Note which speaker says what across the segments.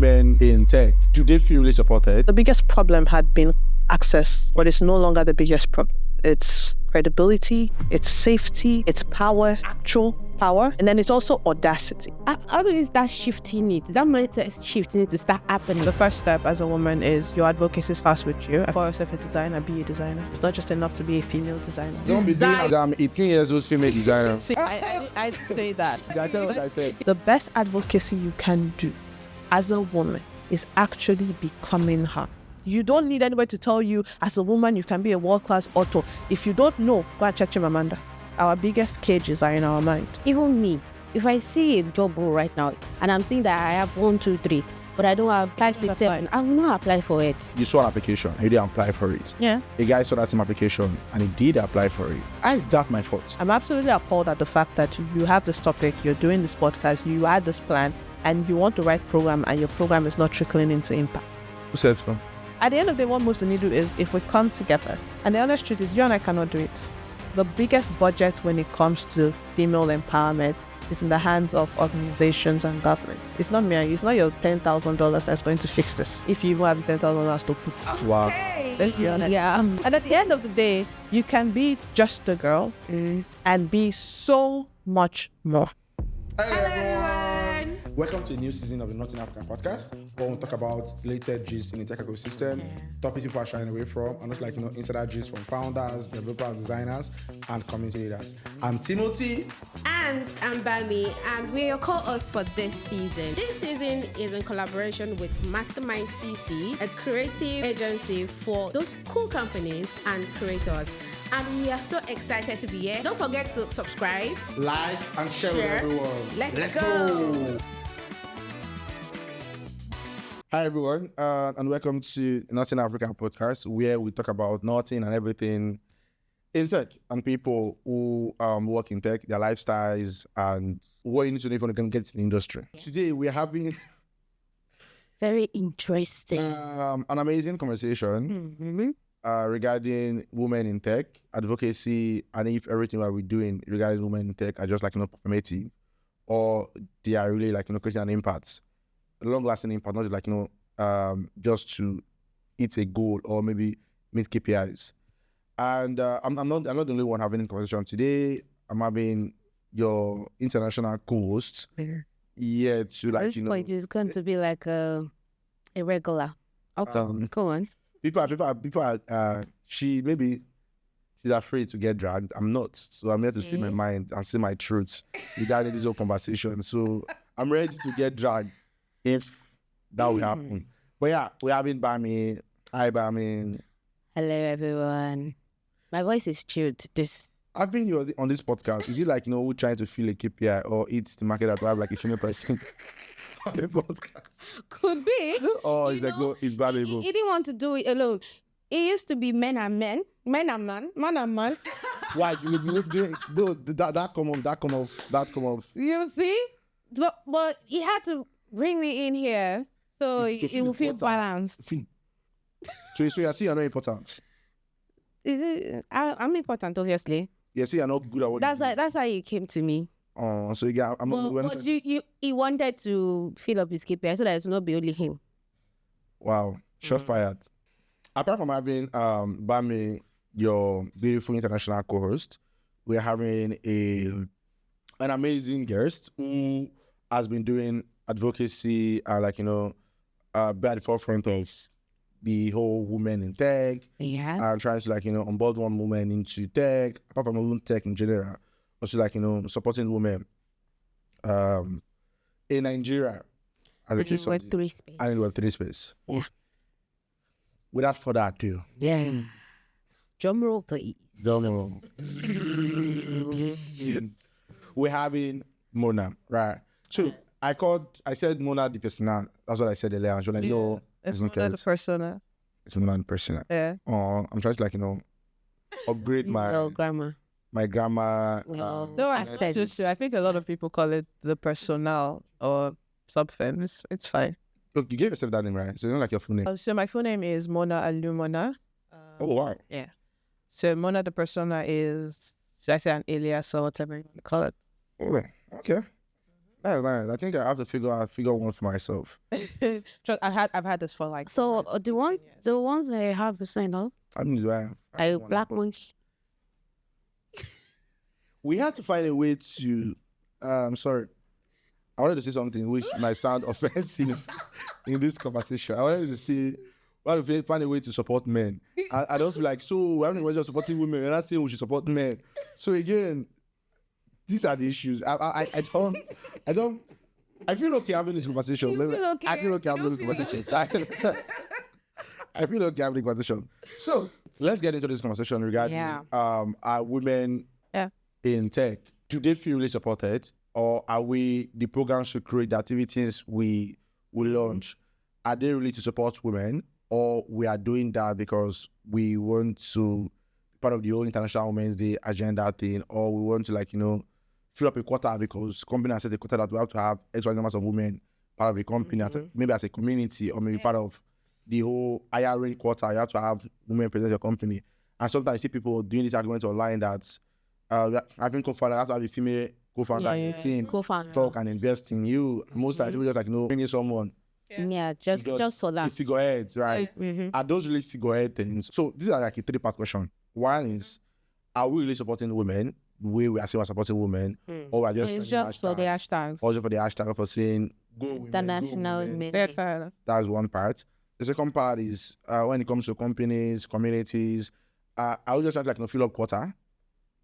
Speaker 1: women in tech? Do they feel really supported?
Speaker 2: The biggest problem had been access, but it's no longer the biggest problem. It's credibility, it's safety, it's power, actual power, and then it's also audacity.
Speaker 3: How do you start shifting it? That mindset is shifting it to start happening.
Speaker 2: The first step as a woman is your advocacy starts with you. Call yourself a designer, be a designer. It's not just enough to be a female designer.
Speaker 1: Don't be doing that. I'm 18 years old female designer.
Speaker 2: See, I say that.
Speaker 1: I said what I said.
Speaker 2: The best advocacy you can do as a woman is actually becoming her. You don't need anybody to tell you, as a woman, you can be a world-class author. If you don't know, go and check Chimamanda. Our biggest cages are in our mind.
Speaker 3: Even me, if I see a job role right now and I'm seeing that I have 1, 2, 3, but I don't have 5, 6, 7, I will not apply for it.
Speaker 1: You saw an application and you didn't apply for it.
Speaker 2: Yeah.
Speaker 1: A guy saw that same application and he did apply for it. How is that my fault?
Speaker 2: I'm absolutely appalled at the fact that you have this topic, you're doing this podcast, you had this plan, and you want the right program, and your program is not trickling into impact.
Speaker 1: Who says so?
Speaker 2: At the end of the day, what moves the needle is if we come together. And the honest truth is, you and I cannot do it. The biggest budget when it comes to female empowerment is in the hands of organizations and government. It's not me. It's not your $10,000 that's going to fix this. If you even have $10,000 to put.
Speaker 1: Wow.
Speaker 2: Let's be honest. Yeah. And at the end of the day, you can be just a girl and be so much more.
Speaker 1: Hello everyone. Welcome to a new season of the Not in Africa podcast, where we talk about related gist in the tech ecosystem, topics people are shying away from, and not insider gist from founders, developers, designers, and community leaders. I'm Timothy.
Speaker 4: And I'm Bami, and we're your co-hosts for this season. This season is in collaboration with Mastermind CC, a creative agency for those cool companies and creators. And we are so excited to be here. Don't forget to subscribe,
Speaker 1: Like and share with everyone.
Speaker 4: Let's go.
Speaker 1: Hi everyone, and welcome to Not in Africa podcast, where we talk about nothing and everything in tech and people who work in tech, their lifestyles, and what you need to know if you can get to the industry. Today we're having
Speaker 3: Very interesting.
Speaker 1: an amazing conversation regarding women in tech, advocacy, and if everything that we're doing regarding women in tech are just performative, or they are really creating an impact, a long-lasting impact, not just to hit a goal or maybe meet KPIs. And I'm not the only one having a conversation today. I'm having your international co-host. Yeah, to
Speaker 3: At this point, it's going to be like a regular. Okay, go on.
Speaker 1: People are she's afraid to get dragged. I'm not. So I'm here to see my mind and see my truth regarding this whole conversation. So I'm ready to get dragged if that will happen. But yeah, we're having Bami. Hi, Bami.
Speaker 3: Hello, everyone. My voice is chilled.
Speaker 1: Having you on this podcast, is it we're trying to fill a KPI, or it's the market that to have a female person on the podcast?
Speaker 3: Could be.
Speaker 1: Or it's it's valuable.
Speaker 3: He didn't want to do it alone. It used to be men and men, man and man.
Speaker 1: Why? You do that come off.
Speaker 3: You see? But he had to bring me in here so it will feel balanced.
Speaker 1: So you see, you're not important.
Speaker 3: Is it? I'm important, obviously.
Speaker 1: Yeah, see, you're not good at what you do.
Speaker 3: That's how you came to me.
Speaker 1: Oh, so yeah, I'm not.
Speaker 3: But he wanted to fill up his KPI so that it will not be only him.
Speaker 1: Wow, shot fired. Apart from having Bami, your beautiful international co-host, we're having an amazing guest who has been doing advocacy and be at the forefront of the whole women in tech.
Speaker 3: Yes.
Speaker 1: And trying to onboard one woman into tech, apart from women tech in general, also supporting women in Nigeria as a case of
Speaker 3: Web3 space.
Speaker 1: And in Web3 space.
Speaker 3: Yeah.
Speaker 1: Without further ado.
Speaker 3: Yeah. Drum roll, please.
Speaker 1: Drum roll. We're having Mona, right? So I said Mona the persona. That's what I said earlier. And she was like, no,
Speaker 2: it's not the persona.
Speaker 1: It's Mona the persona.
Speaker 2: Yeah.
Speaker 1: I'm trying to upgrade my
Speaker 3: grammar.
Speaker 1: My grammar.
Speaker 2: No, I think a lot of people call it the personnel or something. It's fine.
Speaker 1: Look, you gave yourself that name, right? So you don't like your full name.
Speaker 2: So my full name is Mona Alumona.
Speaker 1: Oh wow.
Speaker 2: Yeah. So Mona the persona is, should I say, an alias or whatever you want to call it?
Speaker 1: Oh, okay. That's nice. I think I have to figure one for myself.
Speaker 2: I've had this for like
Speaker 3: So the
Speaker 2: 15 years.
Speaker 3: ones that I have signed up,
Speaker 1: How many do I have?
Speaker 3: are black ones.
Speaker 1: We had to find a way to. Sorry, I wanted to say something which might sound offensive in this conversation. I wanted to say, we have to find a way to support men. I don't feel like, so we're having a way of supporting women. We're not saying we should support men. So again, these are the issues. I don't. I feel okay having this conversation. I feel okay having this conversation. I feel okay having this conversation. So let's get into this conversation regarding are women in tech. Do they feel really supported, or are we the programs to create the activities we launch? Are they really to support women, or we are doing that because we want to be part of the whole International Women's Day agenda thing, or we want to fill up a quota because company has set a quota that we have to have X Y numbers of women part of the company, maybe as a community, or maybe part of the whole hiring quota. You have to have women present your company. And sometimes I see people doing this argument online that having co-founder, that's how the female co-founder in the team talk and invest in you. Most times people just bringing someone.
Speaker 3: Yeah, just for that.
Speaker 1: The figureheads, right? Are those really figurehead things? So these are like a three-part question. One is, are we really supporting women the way we are saying we're supporting women, or we're just
Speaker 3: It's just for the hashtag.
Speaker 1: also for the hashtag for saying go women,
Speaker 3: The national
Speaker 1: go women.
Speaker 3: women.
Speaker 1: That's one part. The second part is when it comes to companies, communities, I would just try to fill up quota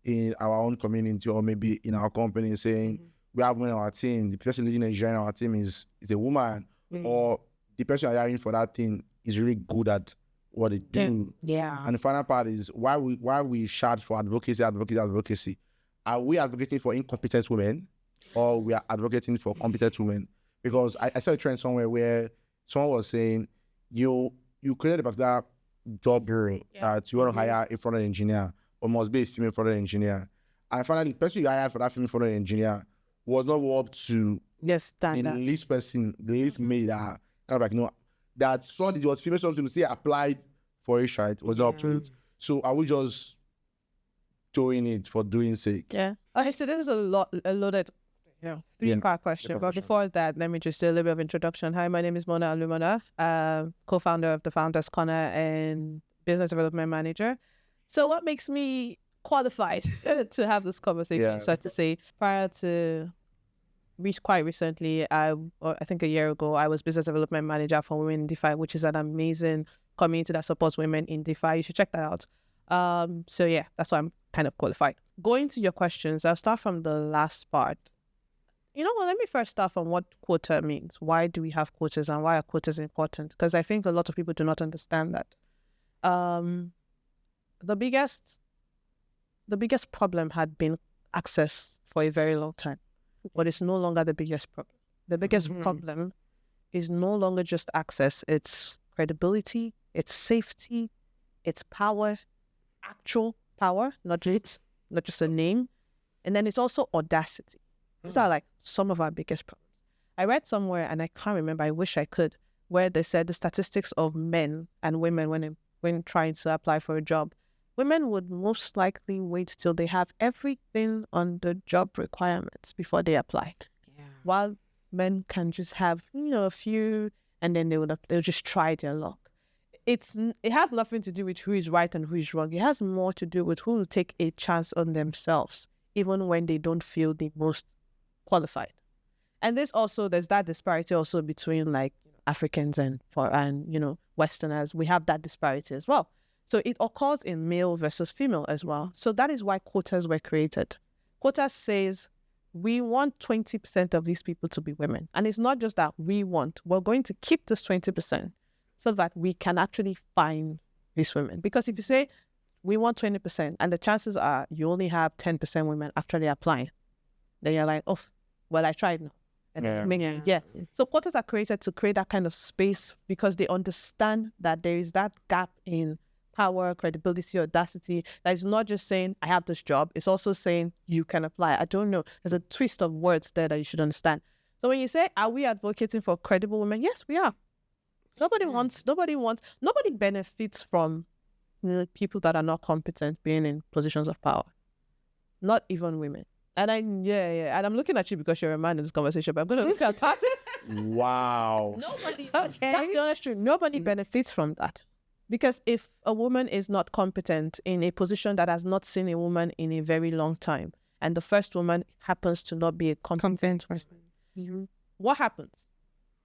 Speaker 1: in our own community or maybe in our company, saying we have women on our team. The person leading engineering on our team is a woman, or the person you're hiring for that thing is really good at what they do.
Speaker 3: Yeah.
Speaker 1: And the final part is why we shout for advocacy. Are we advocating for incompetent women, or we are advocating for competent women? Because I saw a trend somewhere where someone was saying you created a particular job that you want to hire a front-end engineer, or must be a female front-end engineer. And finally, the person you hired for that female front-end engineer was not up to the least made that that saw that it was female, something to say applied for it, right? Was not up to it. So are we just doing it for doing sake?
Speaker 2: Yeah. Okay, so this is a loaded three-part question. But before that, let me just do a little bit of introduction. Hi, my name is Mona Alumana, co-founder of the Founders Corner and business development manager. So what makes me qualified to have this conversation? So to say, prior to quite recently, I think a year ago, I was business development manager for Women in DeFi, which is an amazing community that supports women in DeFi. You should check that out. So yeah, that's why I'm kind of qualified. Going to your questions, I'll start from the last part. You know what, let me first start from what quota means. Why do we have quotas, and why are quotas important? Because I think a lot of people do not understand that. The biggest problem had been access for a very long time, but it's no longer the biggest problem. The biggest problem is no longer just access, it's credibility, it's safety, it's power, actual power, not just a name. And then it's also audacity. These are like some of our biggest problems. I read somewhere, and I can't remember, I wish I could, where they said the statistics of men and women when trying to apply for a job, women would most likely wait till they have everything on the job requirements before they apply. Yeah. While men can just have, a few, and then they'll just try their luck. It has nothing to do with who is right and who is wrong. It has more to do with who will take a chance on themselves, even when they don't feel the most qualified. And there's that disparity also between like Africans and Westerners. We have that disparity as well. So it occurs in male versus female as well. So that is why quotas were created. Quotas says we want 20% of these people to be women. And it's not just that we're going to keep this 20% so that we can actually find these women. Because if you say we want 20% and the chances are you only have 10% women actually applying, then you're like, oh, well, I tried now. Yeah. So quotas are created to create that kind of space because they understand that there is that gap in power, credibility, audacity. That is not just saying, I have this job. It's also saying you can apply. I don't know. There's a twist of words there that you should understand. So when you say, are we advocating for credible women? Yes, we are. Nobody benefits from people that are not competent being in positions of power. Not even women. And and I'm looking at you because you're a man in this conversation, but I'm going to look at that.
Speaker 1: Wow.
Speaker 4: Nobody.
Speaker 2: Okay. That's the honest truth. Nobody benefits from that. Because if a woman is not competent in a position that has not seen a woman in a very long time, and the first woman happens to not be a competent person, what happens?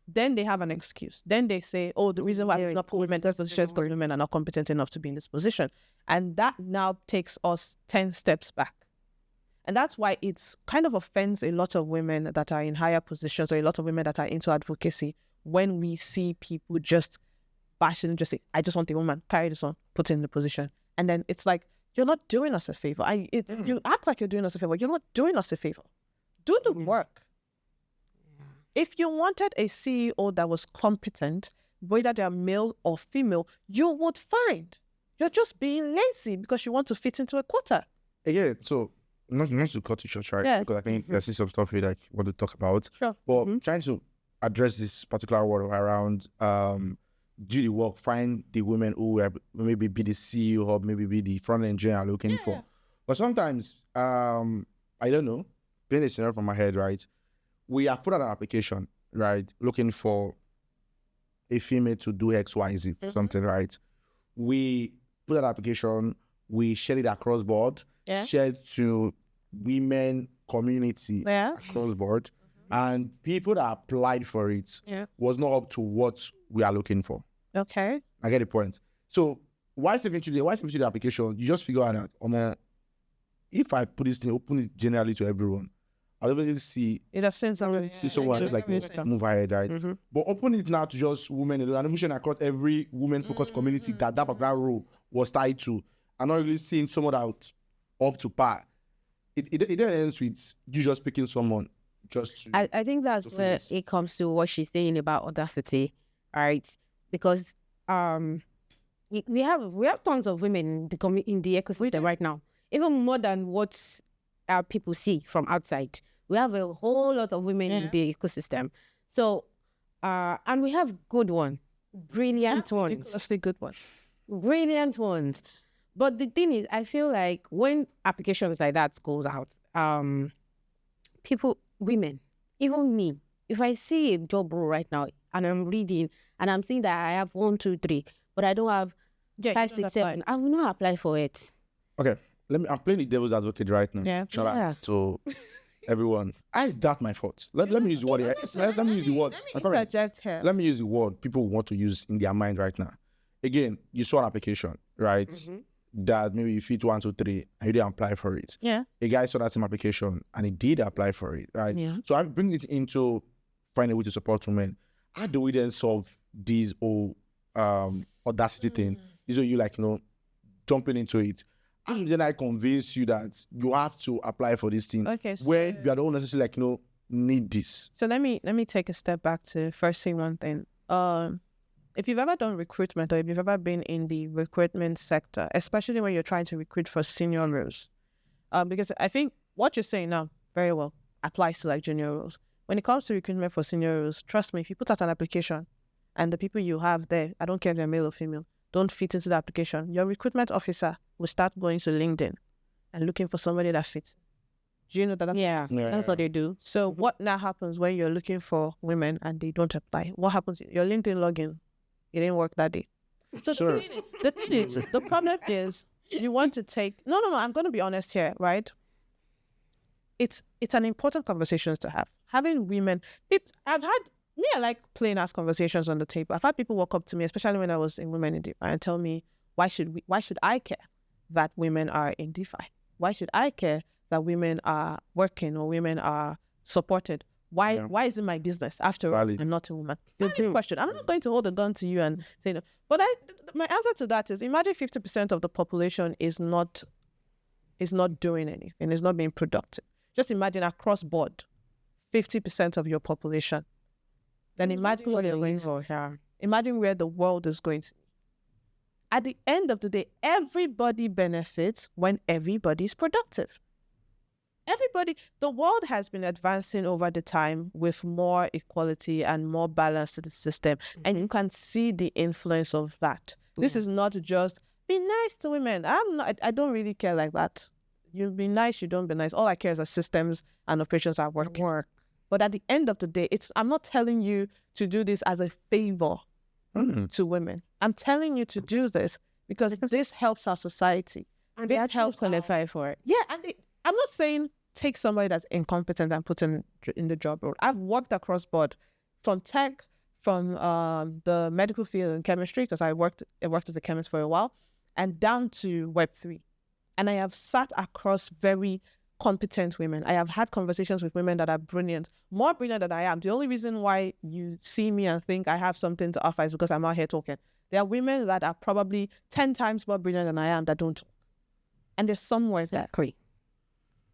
Speaker 2: Then they have an excuse. Then they say, oh, the reason why we've not put women in this position is because women are not competent enough to be in this position. And that now takes us 10 steps back. And that's why it's kind of offends a lot of women that are in higher positions, or a lot of women that are into advocacy, when we see people just bashing, just say, I just want a woman, carry this on, put it in the position. And then it's like, you're not doing us a favor. You act like you're doing us a favor. You're not doing us a favor. Do the work. If you wanted a CEO that was competent, whether they're male or female, you would find. You're just being lazy because you want to fit into a quota.
Speaker 1: Again, so not to cut you short, right?
Speaker 2: Yeah.
Speaker 1: Because I think there's some stuff here that I want to talk about.
Speaker 2: Sure.
Speaker 1: But trying to address this particular word around do the work, find the women who will maybe be the CEO or maybe be the front engineer looking for. But sometimes, I don't know, being a scenario from my head, right? We have put out an application, right? Looking for a female to do X, Y, Z, something, right? We put out an application, we shared it across board, shared to women community across board, and people that applied for it was not up to what we are looking for.
Speaker 2: Okay.
Speaker 1: I get the point. So why eventually the application, you just figure out that if I put this thing, open it generally to everyone, I'll definitely see
Speaker 2: someone
Speaker 1: move ahead, right? But open it now to just women alone, and pushing across every women-focused community that particular role was tied to, and not really seeing someone out up to par. It then ends with you just picking someone just to,
Speaker 3: I think that's where it comes to what she's saying about audacity, right? Because we have tons of women in the ecosystem right now, even more than what our people see from outside. We have a whole lot of women in the ecosystem. So, and we have good ones, brilliant ones.
Speaker 2: Ridiculously good ones.
Speaker 3: Brilliant ones. But the thing is, I feel like when applications like that goes out, women, even me, if I see a job role right now and I'm reading and I'm seeing that I have 1, 2, 3, but I don't have 5, 6, 7, I will not apply for it.
Speaker 1: Okay, I'm playing the devil's advocate right now.
Speaker 2: Yeah.
Speaker 1: Shout out to everyone. Is that my fault? Let me use the word. Let me use the word.
Speaker 2: Interject here.
Speaker 1: Let me use the word people want to use in their mind right now. Again, you saw an application, right? That maybe you fit 1, 2, 3, and you didn't apply for it.
Speaker 2: Yeah.
Speaker 1: A guy saw that same application and he did apply for it, right?
Speaker 2: Yeah.
Speaker 1: So I bring it into finding a way to support women. How do we then solve these whole audacity thing? These are you jumping into it. How do then I convince you that you have to apply for this thing?
Speaker 2: Okay.
Speaker 1: Where you don't necessarily need this.
Speaker 2: So let me take a step back to first say one thing. If you've ever done recruitment, or if you've ever been in the recruitment sector, especially when you're trying to recruit for senior roles, because I think what you're saying now very well applies to junior roles. When it comes to recruitment for senior roles, trust me, if you put out an application and the people you have there, I don't care if they're male or female, don't fit into the application, your recruitment officer will start going to LinkedIn and looking for somebody that fits. Do you know that?
Speaker 3: That's what they do.
Speaker 2: So what now happens when you're looking for women and they don't apply? What happens? Your LinkedIn login, it didn't work that day. So the thing is, the problem is you want to take... No, I'm going to be honest here, right? It's an important conversation to have. Having women... I like plain ass conversations on the table. I've had people walk up to me, especially when I was in Women in DeFi, and tell me, why should I care that women are in DeFi? Why should I care that women are working or women are supported? Why is it my business? After all, I'm not a woman. Good question. I'm not going to hold a gun to you and say no. But my answer to that is, imagine 50% of the population is not doing anything, is not being productive. Just imagine across board, 50% of your population. Then imagine what you're going for here. Imagine where the world is going to be. At the end of the day, everybody benefits when everybody's productive. The world has been advancing over the time with more equality and more balance to the system. And you can see the influence of that. This is not just be nice to women. I don't really care like that. You be nice, you don't be nice. All I care is that systems and operations are working. But at the end of the day, I'm not telling you to do this as a favor to women. I'm telling you to do this because this helps our society.
Speaker 3: And they
Speaker 2: This
Speaker 3: actually
Speaker 2: helps
Speaker 3: qualify for it.
Speaker 2: Yeah, and I'm not saying take somebody that's incompetent and put in the job role. I've worked across board from tech, from the medical field and chemistry, because I worked as a chemist for a while, and down to Web3. And I have sat across very competent women. I have had conversations with women that are brilliant, more brilliant than I am. The only reason why you see me and think I have something to offer is because I'm out here talking. There are women that are probably 10 times more brilliant than I am that don't talk. And there's somewhere
Speaker 3: Exactly.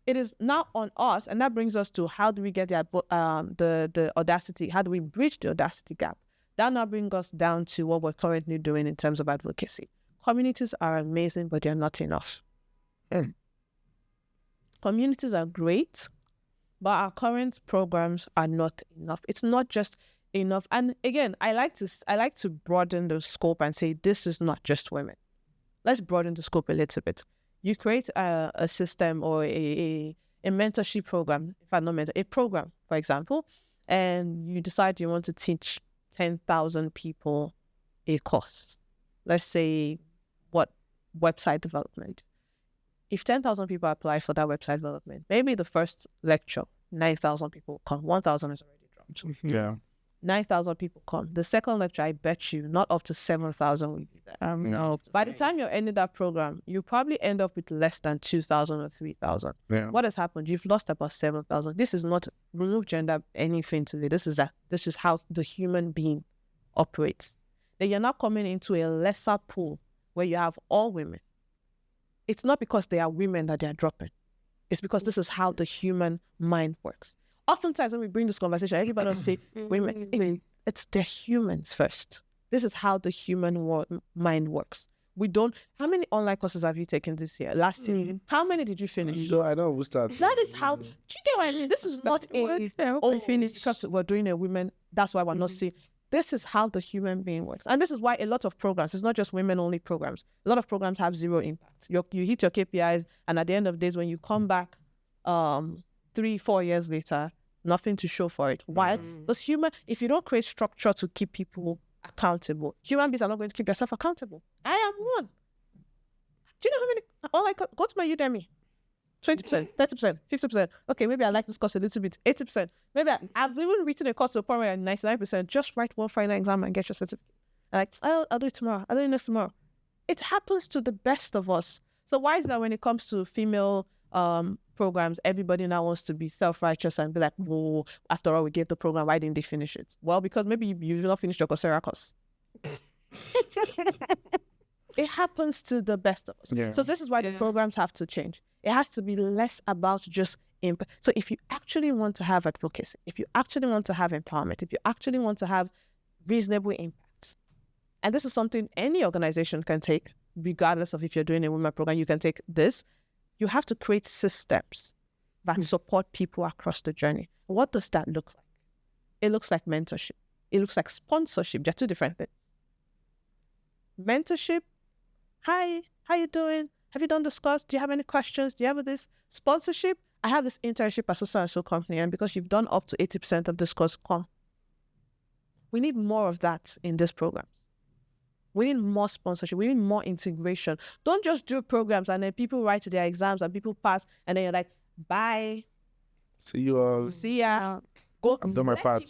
Speaker 2: it is now on us, and that brings us to how do we get the audacity? How do we bridge the audacity gap? That now brings us down to what we're currently doing in terms of advocacy. Communities are amazing, but they're not enough. Communities are great, but our current programs are not enough. It's not just enough. And again, I like to broaden the scope and say this is not just women. Let's broaden the scope a little bit. You create a system or a mentorship program, if I'm not mentor, a program, for example, and you decide you want to teach 10,000 people a course. Let's say website development. If 10,000 people apply for that website development, maybe the first lecture, 9,000 people come. 1,000 is already dropped.
Speaker 1: Yeah.
Speaker 2: 9,000 people come. The second lecture, I bet you, not up to 7,000 will be there.
Speaker 3: No.
Speaker 2: By the time you're ending that program, you probably end up with less than 2,000 or 3,000.
Speaker 1: Yeah.
Speaker 2: What has happened? You've lost about 7,000. This is not remove gender anything today. This is how the human being operates. Then you're not coming into a lesser pool where you have all women. It's not because they are women that they are dropping. It's because this is how the human mind works. Oftentimes when we bring this conversation, everybody will say, women, it's the humans first. This is how the human mind works. How many online courses have you taken this year? Last year? How many did you finish?
Speaker 1: I know who starts.
Speaker 2: That is how, do you get what I mean? This is not I finished because we're doing a women, that's why we're not seeing. This is how the human being works. And this is why a lot of programs, it's not just women-only programs. A lot of programs have zero impact. You hit your KPIs, and at the end of days, when you come back 3-4 years later, nothing to show for it. Why? Because if you don't create structure to keep people accountable, human beings are not going to keep yourself accountable. I am one. Do you know how many? Go to my Udemy. 20%, 30%, 50%. Okay, maybe I like this course a little bit. 80%. Maybe I've even written a course to a point where I'm 99%. Just write one final exam and get your certificate. I'll do it tomorrow. I'll do it next tomorrow. It happens to the best of us. So why is that when it comes to female programs, everybody now wants to be self-righteous and be like, whoa, after all, we gave the program, why didn't they finish it? Well, because maybe you've not finished your Coursera course. It happens to the best of us.
Speaker 1: Yeah.
Speaker 2: So this is why the programs have to change. It has to be less about just impact. So if you actually want to have advocacy, if you actually want to have empowerment, if you actually want to have reasonable impact, and this is something any organization can take, regardless of if you're doing a women program, you can take this. You have to create systems that support people across the journey. What does that look like? It looks like mentorship. It looks like sponsorship. They're two different things. Mentorship, hi, how you doing? Have you done this course? Do you have any questions? Do you have this? Sponsorship, I have this internship at so company, and because you've done up to 80% of this course, come. We need more of that in this program. We need more sponsorship. We need more integration. Don't just do programs and then people write their exams and people pass and then you're like, bye.
Speaker 1: See you all.
Speaker 2: See ya. Go.
Speaker 1: I've done my part.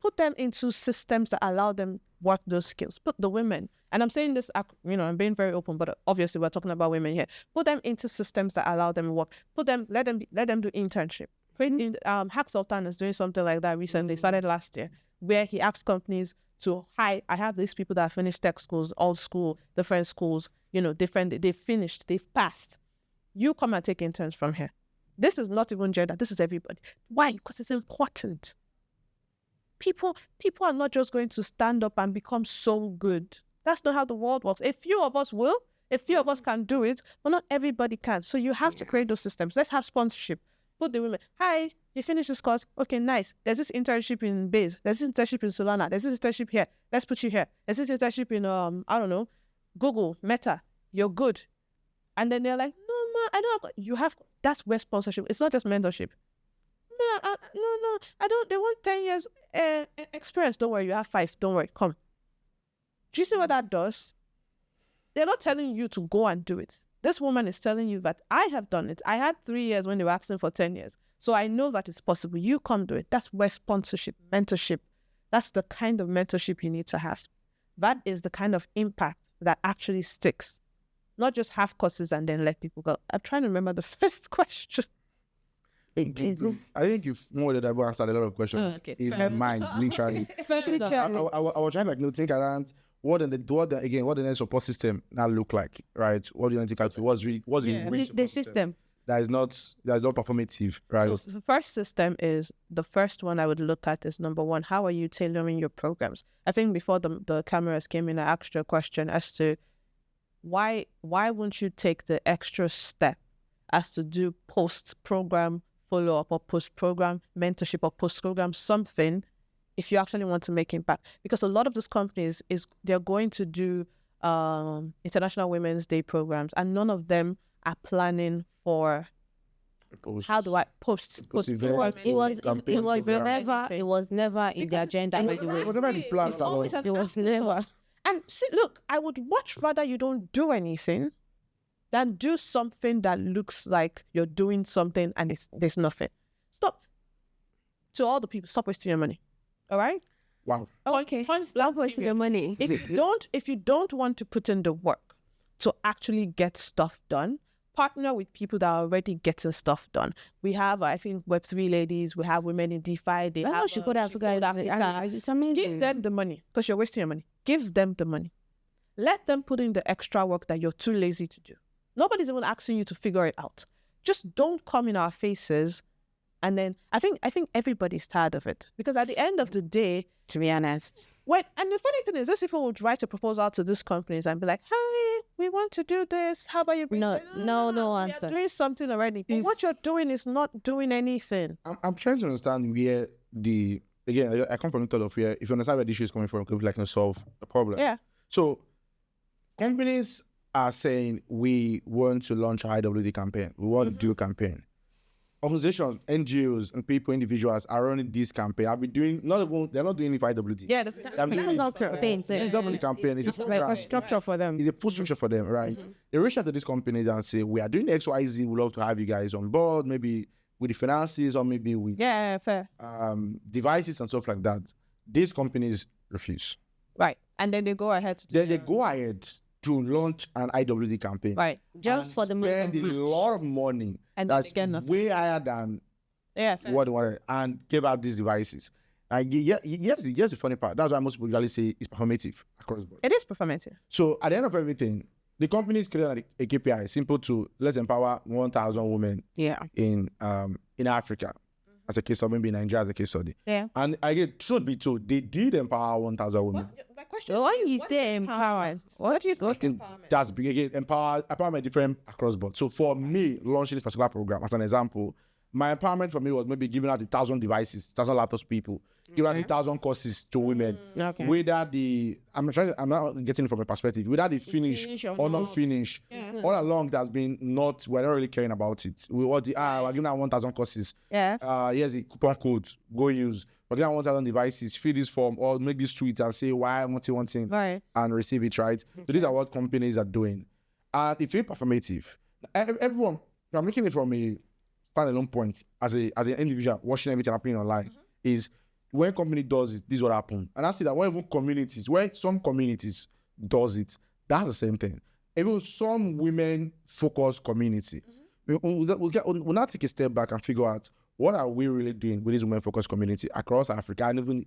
Speaker 2: Put them into systems that allow them work those skills. Put the women, and I'm saying this, I'm being very open, but obviously we're talking about women here. Put them into systems that allow them work. Let them do internship. Hack Sultan is doing something like that recently. Started last year, where he asks companies to, hi, I have these people that finished tech schools, old school, different schools, they've finished, they've passed. You come and take interns from here. This is not even gender, this is everybody. Why? Because it's important. People are not just going to stand up and become so good. That's not how the world works. A few of us will, a few of us can do it, but not everybody can. So you have to create those systems. Let's have sponsorship. Put the women, hi, you finished this course? Okay, nice. There's this internship in Base. There's this internship in Solana. There's this internship here. Let's put you here. There's this internship in, Google, Meta. You're good. And then they're like, no, I don't have, you have, that's where sponsorship, it's not just mentorship. No, I don't, they want 10 years experience. Don't worry, you have 5, don't worry, come. Do you see what that does? They're not telling you to go and do it. This woman is telling you that I have done it. I had 3 years when they were asking for 10 years. So I know that it's possible. You come do it. That's where sponsorship, mentorship, that's the kind of mentorship you need to have. That is the kind of impact that actually sticks. Not just have courses and then let people go. I'm trying to remember the first question.
Speaker 1: I think you've more than ever answered a lot of questions in my mind, literally. I was trying to think around what the next support system now look like, right? What do you think? What's
Speaker 3: the system
Speaker 1: that is not performative, right?
Speaker 2: So the first system is, the first one I would look at is, number one, how are you tailoring your programs? I think before the cameras came in, I asked you a question as to why won't you take the extra step as to do post-program follow-up or post-program mentorship or post-program something if you actually want to make impact? Because a lot of these companies, they're going to do International Women's Day programs, and none of them are planning for how do I post
Speaker 3: it was never in the agenda. It was never.
Speaker 2: And see, look, I would much rather you don't do anything than do something that looks like you're doing something and there's nothing. Stop. To all the people, stop wasting your money. All right?
Speaker 1: Wow.
Speaker 3: Okay. Stop wasting your money.
Speaker 2: If you don't want to put in the work to actually get stuff done, partner with people that are already getting stuff done. We have, I think, Web3 ladies. We have women in DeFi. They have
Speaker 3: she could Africa. It's amazing.
Speaker 2: Give them the money, because you're wasting your money. Give them the money. Let them put in the extra work that you're too lazy to do. Nobody's even asking you to figure it out. Just don't come in our faces. And then I think everybody's tired of it, because at the end of the day,
Speaker 3: to be honest,
Speaker 2: and the funny thing is, these people would write a proposal to these companies and be like, "Hey, we want to do this. How about you?"
Speaker 3: No answer.
Speaker 2: You're doing something already. But what you're doing is not doing anything.
Speaker 1: I'm trying to understand where I come from the thought of where, if you understand where the issue is coming from, could like solve the problem.
Speaker 2: Yeah.
Speaker 1: So companies are saying we want to launch a IWD campaign. We want to do a campaign. Organizations, NGOs, and individuals are running this campaign. They're not doing it for IWD.
Speaker 2: Yeah,
Speaker 3: that's not campaigns.
Speaker 1: It's not really campaign. It's
Speaker 3: like a structure for them.
Speaker 1: It's a full structure for them, right? They reach out to these companies and say, we are doing XYZ. We'd love to have you guys on board, maybe with the finances or maybe with
Speaker 2: fair.
Speaker 1: Devices and stuff like that. These companies refuse.
Speaker 2: Right. And then they go ahead
Speaker 1: to launch an IWD campaign.
Speaker 2: Right.
Speaker 3: Just for the money.
Speaker 1: Spend a lot of money.
Speaker 2: And
Speaker 1: that's way higher than what they wanted, and give out these devices. And here's the funny part. That's why most people usually say it's performative across the board.
Speaker 2: It is performative.
Speaker 1: So at the end of everything, the company is creating a KPI, simple to let's empower 1,000 women in Africa. As a case study, maybe in Nigeria as a case study.
Speaker 2: Yeah.
Speaker 1: And again, truth be told, they did empower 1,000 women.
Speaker 2: My question
Speaker 3: when you say empowerment, what do you think empowerment?
Speaker 1: That's big. Again, empowerment different across board. So for me, launching this particular program, as an example, my empowerment for me was maybe giving out 1,000 devices, 1,000 laptops to people, giving out 1,000 courses to women.
Speaker 3: Okay.
Speaker 1: Whether I'm not getting it from a perspective, whether they finish or not finish. Yeah. All along, there's been we're not really caring about it. We're giving out 1,000 courses.
Speaker 2: Yeah.
Speaker 1: Here's the coupon code, go use. But then 1,000 devices, fill this form or make this tweet and say why I'm wanting one thing and receive it, right? So these are what companies are doing. And if you're performative, everyone, I'm looking at it from a standalone point as an individual watching everything happening online, is when company does it, this is what happens. And I see that when some communities does it, that's the same thing. Even some women-focused community, we'll now take a step back and figure out what are we really doing with this women-focused community across Africa and even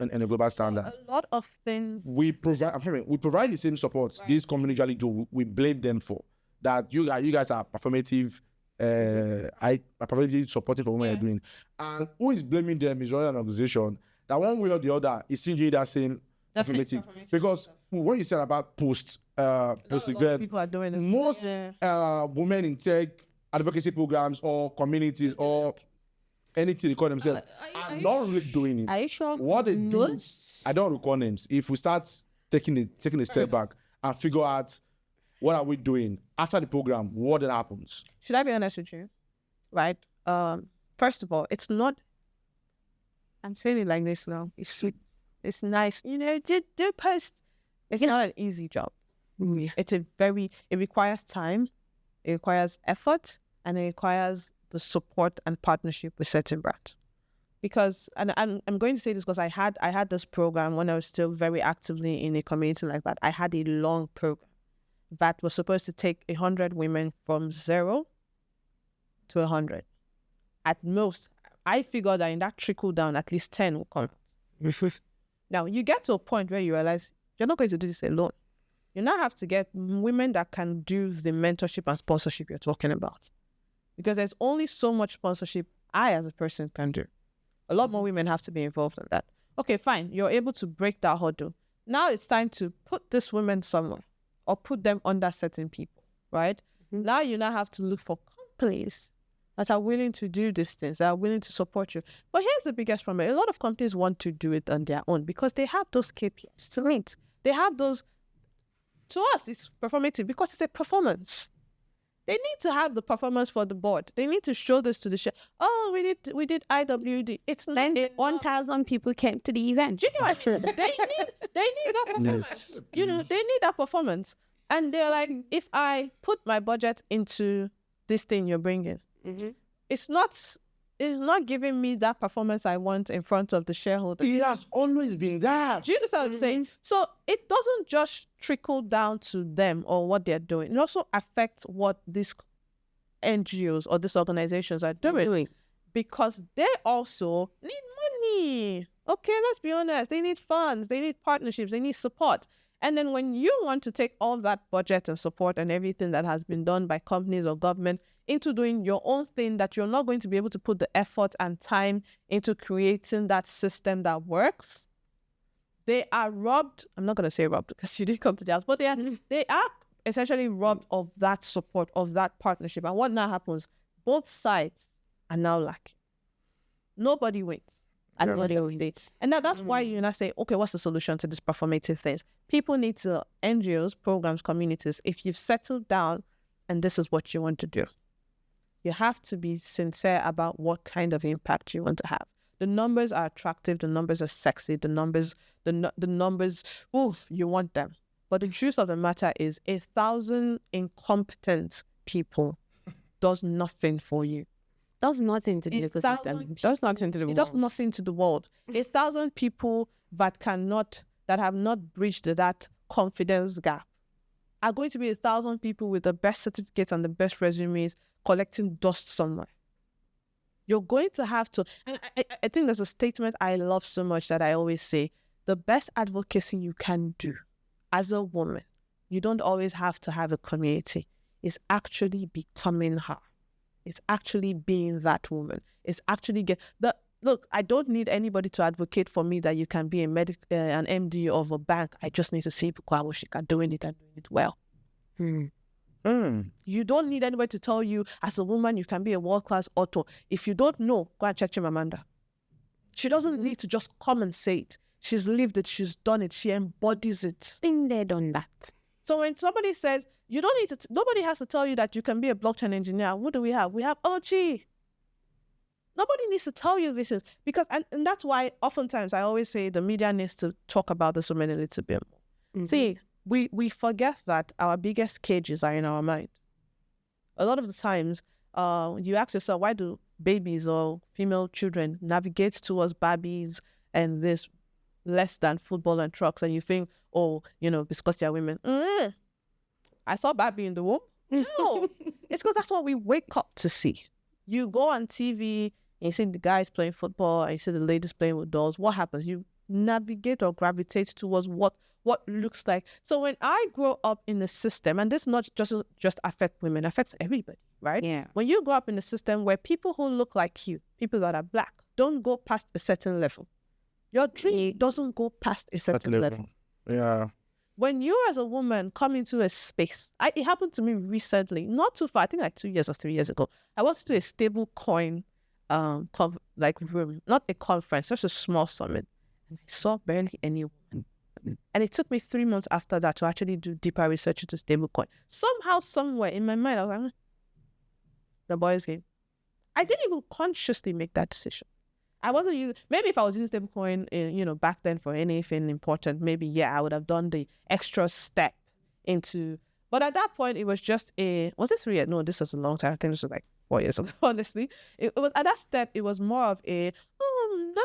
Speaker 1: in a global standard.
Speaker 2: A lot of things.
Speaker 1: We provide the same support these communities usually do. We blame them for that. You guys are performative. I probably supporting for what you're doing, and who is blaming them is rather an organization that one way or the other is still doing that same performative. Because what you said about post-event,
Speaker 2: people are doing it.
Speaker 1: Most women in tech advocacy programs or communities or anything they call themselves are not really doing it.
Speaker 3: Are you sure?
Speaker 1: What they do, I don't recall names. If we start taking a step back and figure out What are we doing? After the program, what then happens?
Speaker 2: Should I be honest with you? Right? First of all, it's not, I'm saying it like this now. It's sweet. It's nice. Do post. It's not an easy job.
Speaker 3: Yeah.
Speaker 2: It requires time, it requires effort, and it requires the support and partnership with certain brands. Because, and I'm going to say this because I had this program when I was still very actively in a community like that. I had a long program that was supposed to take 100 women from 0 to 100. At most, I figured that in that trickle down, at least 10 will come. Now, you get to a point where you realize you're not going to do this alone. You now have to get women that can do the mentorship and sponsorship you're talking about. Because there's only so much sponsorship I as a person can do. A lot more women have to be involved in that. Okay, fine. You're able to break that hurdle. Now it's time to put these women somewhere or put them under certain people, right? Now you have to look for companies that are willing to do these things, that are willing to support you. But here's the biggest problem. A lot of companies want to do it on their own because they have those KPIs to meet. They have those. To us, it's performative because it's a performance. They need to have the performance for the board. They need to show this to the share. Oh, we did IWD. It's not
Speaker 3: 1,000 people came to the event.
Speaker 2: Do you know what? They need that performance. They need that performance. And they're like, if I put my budget into this thing you're bringing, it's not giving me that performance I want in front of the shareholders.
Speaker 1: It has always been that.
Speaker 2: Do you understand what I'm saying? So it doesn't just trickle down to them or what they're doing. It also affects what these NGOs or these organizations are doing. Because they also need money. Okay, let's be honest. They need funds. They need partnerships. They need support. And then when you want to take all that budget and support and everything that has been done by companies or government into doing your own thing that you're not going to be able to put the effort and time into creating that system that works, they are robbed. I'm not going to say robbed because you didn't come to the house, but they are essentially robbed of that support, of that partnership. And what now happens? Both sides are now lacking. Nobody wins. And nobody wins. And that's why you now say, okay, what's the solution to these performative things? People need to, NGOs, programs, communities, if you've settled down and this is what you want to do, you have to be sincere about what kind of impact you want to have. The numbers are attractive. The numbers are sexy. The numbers, oof, you want them. But the truth of the matter is 1,000 incompetent people does nothing for you.
Speaker 3: Does nothing to the ecosystem. Does nothing to the world.
Speaker 2: It does nothing to the world. 1,000 people that have not bridged that confidence gap are going to be 1,000 people with the best certificates and the best resumes collecting dust somewhere. You're going to have to, and I think there's a statement I love so much that I always say, the best advocacy you can do as a woman, you don't always have to have a community, is actually becoming her. It's actually being that woman. It's actually look, I don't need anybody to advocate for me that you can be an MD of a bank. I just need to see Bukwawashika doing it and doing it well. You don't need anybody to tell you, as a woman, you can be a world-class author. If you don't know, go and check Chimamanda. She doesn't need to just come and say it. She's lived it. She's done it. She embodies it.
Speaker 3: Been there, done that.
Speaker 2: So when somebody says, you don't need to, nobody has to tell you that you can be a blockchain engineer. What do we have? We have OG. Nobody needs to tell you this because, and that's why oftentimes I always say the media needs to talk about this woman a little bit more. See, we forget that our biggest cages are in our mind. A lot of the times, you ask yourself, why do babies or female children navigate towards Barbies and this less than football and trucks? And you think, oh, because they're women. I saw Barbie in the womb. No, it's because that's what we wake up to see. You go on TV, and you see the guys playing football, and you see the ladies playing with dolls. What happens? You navigate or gravitate towards what looks like. So when I grow up in the system, and this not just affect women, affects everybody, right?
Speaker 3: Yeah.
Speaker 2: When you grow up in a system where people who look like you, people that are black, don't go past a certain level, your dream doesn't go past a certain level.
Speaker 1: Yeah.
Speaker 2: When you as a woman come into a space, it happened to me recently, not too far, I think like 2 years or 3 years ago. I went to a stable coin room, not a conference, just a small summit. And I saw barely any women. And it took me 3 months after that to actually do deeper research into stablecoin. Somehow, somewhere in my mind, I was like, the boys' game. I didn't even consciously make that decision. I wasn't using, maybe if I was using stablecoin, back then for anything important, maybe, I would have done the extra step into, but at that point, it was just was this 3 years? No, this was a long time. I think this was like 4 years ago, honestly. It was, at that step, it was more of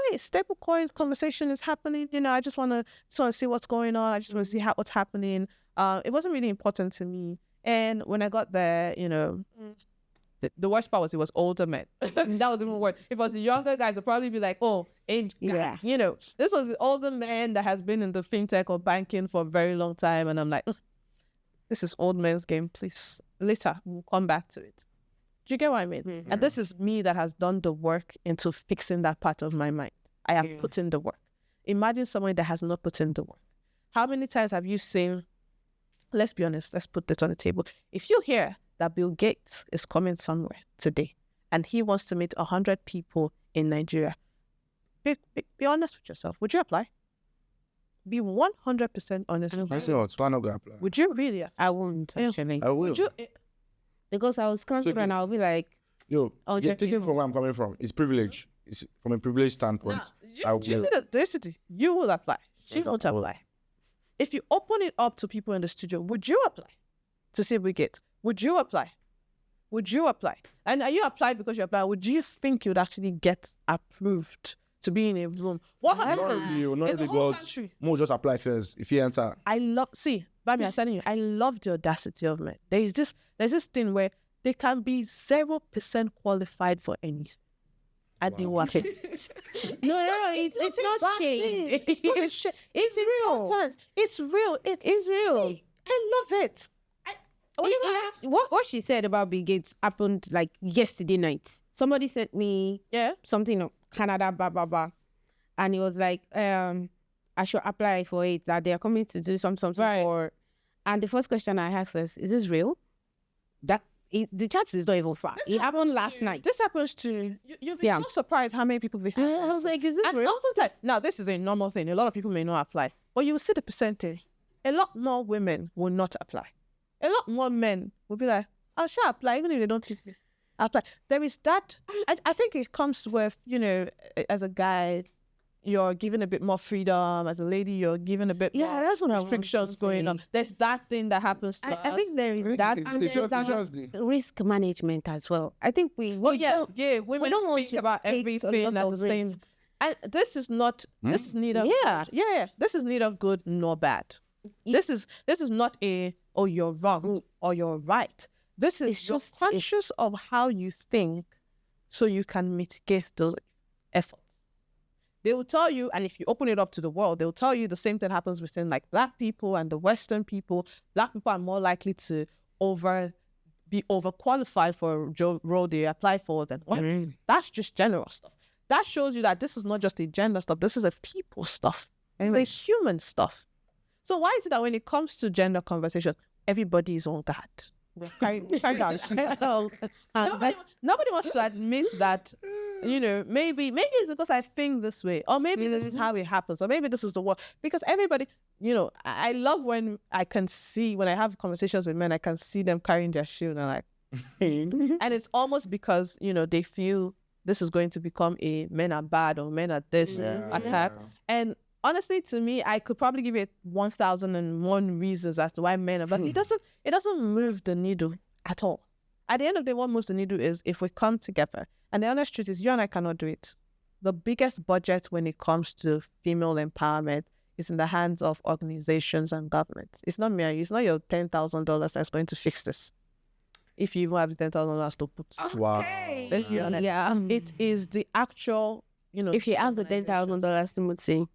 Speaker 2: nice, stablecoin conversation is happening. I just want to see what's going on. I just want to see what's happening. It wasn't really important to me. And when I got there, the worst part was it was older men. That was even worse. If it was the younger guys, they'd probably be like, oh, age guy. This was the older man that has been in the fintech or banking for a very long time. And I'm like, this is old man's game. Please, later, we'll come back to it. Do you get what I mean? Mm-hmm. And this is me that has done the work into fixing that part of my mind. I have put in the work. Imagine someone that has not put in the work. How many times have you seen, let's be honest, let's put this on the table. If you hear that Bill Gates is coming somewhere today and he wants to meet 100 people in Nigeria, be honest with yourself. Would you apply? Be 100% honest.
Speaker 1: I say, what's one of apply?
Speaker 2: Would you really?
Speaker 3: I won't, actually.
Speaker 1: I will.
Speaker 2: Would you?
Speaker 3: Because I was confident, I'll be like,
Speaker 1: taking from where I'm coming from, it's privilege. It's from a privileged standpoint.
Speaker 2: No, you see the diversity. You will apply. She won't apply. If you open it up to people in the studio, would you apply to see if we get? Would you apply? Would you apply? And are you applying because you apply? Would you think you'd actually get approved to be in a room? What happened?
Speaker 1: Not really good. More just apply first if you enter.
Speaker 2: Bami, I'm telling you, I love the audacity of men. There's this thing where they can be 0% qualified for anything. And they work it.
Speaker 3: No, it's not shade. It's real.
Speaker 2: It's real.
Speaker 3: It's real.
Speaker 2: See, I love it.
Speaker 3: What she said about Bill Gates happened like yesterday night. Somebody sent me something Canada, blah, blah, blah. And it was like, I should apply for it, that they are coming to do something for. And the first question I asked is this real? The chances is not even far. It happened last night.
Speaker 2: This happens to you'll be so surprised how many people this happens.
Speaker 3: I was like, is this real?
Speaker 2: Oftentimes, now this is a normal thing. A lot of people may not apply, but you will see the percentage. A lot more women will not apply. A lot more men will be like, I shall apply, even if they don't apply. There is that. I think it comes with, as a guy, you're given a bit more freedom. As a lady, you're given a bit more
Speaker 3: that's what
Speaker 2: restrictions going on. There's that thing that happens to us.
Speaker 3: I think there is that. And there's risk management as well. I think women
Speaker 2: we don't want to think about everything at the same. And this is not. This is neither. This is neither good nor bad. This is not you're wrong or you're right. This is just conscious of how you think, so you can mitigate those efforts. They will tell you, and if you open it up to the world, they'll tell you the same thing happens within like Black people and the Western people. Black people are more likely to be overqualified for a role they apply for than women. That's just general stuff. That shows you that this is not just a gender stuff. This is a people stuff. It's a human stuff. So why is it that when it comes to gender conversation, everybody is on guard? Nobody wants to admit that, maybe it's because I think this way, or maybe this is how it happens, or maybe this is the work. Because everybody, I love when I have conversations with men, I can see them carrying their shield and like, and it's almost because, they feel this is going to become a men are bad or men are this attack. And honestly, to me, I could probably give it 1,001 reasons as to why men are, but it doesn't move the needle at all. At the end of the day, what moves the needle is if we come together. And the honest truth is, you and I cannot do it. The biggest budget when it comes to female empowerment is in the hands of organizations and government. It's not me. It's not your $10,000 that's going to fix this. If you even have the $10,000 to put.
Speaker 1: Wow.
Speaker 2: Let's be honest. Yeah. It is the actual,
Speaker 3: if you have the $10,000 to Mutsi,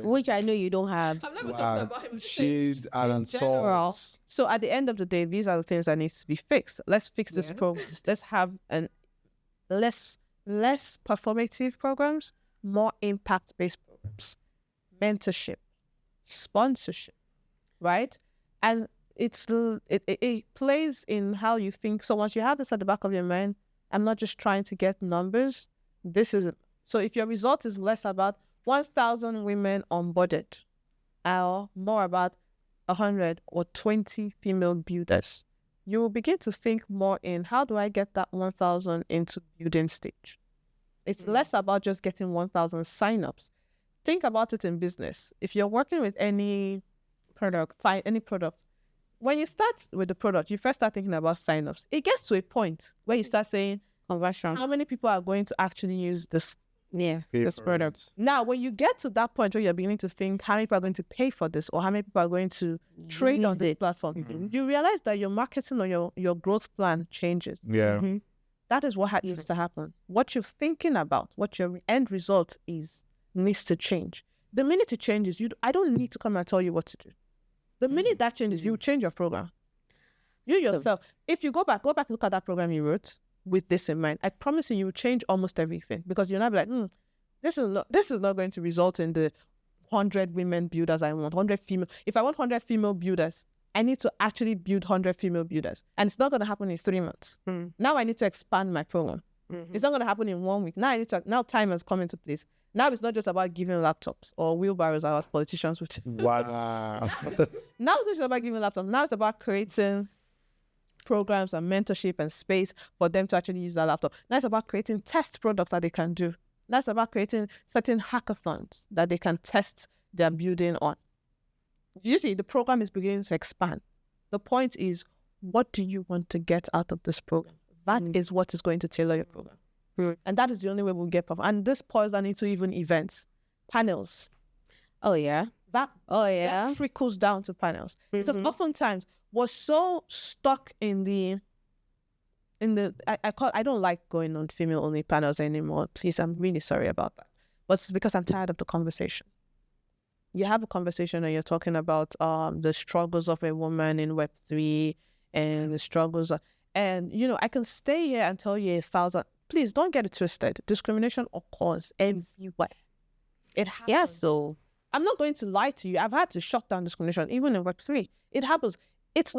Speaker 3: which I know you don't have.
Speaker 4: I'm never talking about him.
Speaker 1: Shades and salts.
Speaker 2: So at the end of the day, these are the things that need to be fixed. Let's fix this program. Let's have less performative programs, more impact-based programs, mentorship, sponsorship, right? And it plays in how you think. So once you have this at the back of your mind, I'm not just trying to get numbers. So if your result is less about 1,000 women onboarded, or more about 100 or 20 female builders, you will begin to think more in how do I get that 1,000 into building stage. It's less about just getting 1,000 signups. Think about it in business. If you're working with any product, when you start with the product, you first start thinking about signups. It gets to a point where you start saying,
Speaker 3: conversion.
Speaker 2: how many people are going to actually use this
Speaker 3: this product?
Speaker 2: Now, when you get to that point where you're beginning to think how many people are going to pay for this or how many people are going to trade on this platform, you realize that your marketing or your growth plan changes.
Speaker 1: Yeah.
Speaker 2: That is what needs to happen. What you're thinking about, what your end result is, needs to change. The minute it changes, I don't need to come and tell you what to do. The minute that changes, you change your program. You yourself, if you go back, look at that program you wrote with this in mind. I promise you will change almost everything, because you'll not be like, this is not going to result in the 100 women builders I want, 100 female. If I want 100 female builders, I need to actually build 100 female builders. And it's not going to happen in 3 months. Now I need to expand my program. It's not going to happen in 1 week. Now time has come into place. Now it's not just about giving laptops or wheelbarrows as politicians would.
Speaker 1: Wow.
Speaker 2: Now it's not just about giving laptops. Now it's about creating programs and mentorship and space for them to actually use that laptop. Now it's about creating test products that they can do. That's about creating certain hackathons that they can test their building on. You see, the program is beginning to expand. The point is, what do you want to get out of this program? That is what is going to tailor your program. And that is the only way we'll get profit. And this pours down into even events, panels.
Speaker 3: Oh, yeah.
Speaker 2: That
Speaker 3: That
Speaker 2: trickles down to panels. Because oftentimes we're so stuck in the I don't like going on female only panels anymore. Please, I'm really sorry about that. But it's because I'm tired of the conversation. You have a conversation and you're talking about the struggles of a woman in Web3 and the struggles and I can stay here and tell you 1,000. Please don't get it twisted. Discrimination occurs everywhere. It happens.
Speaker 3: Yeah, so
Speaker 2: I'm not going to lie to you. I've had to shut down discrimination, even in Web3. It happens. It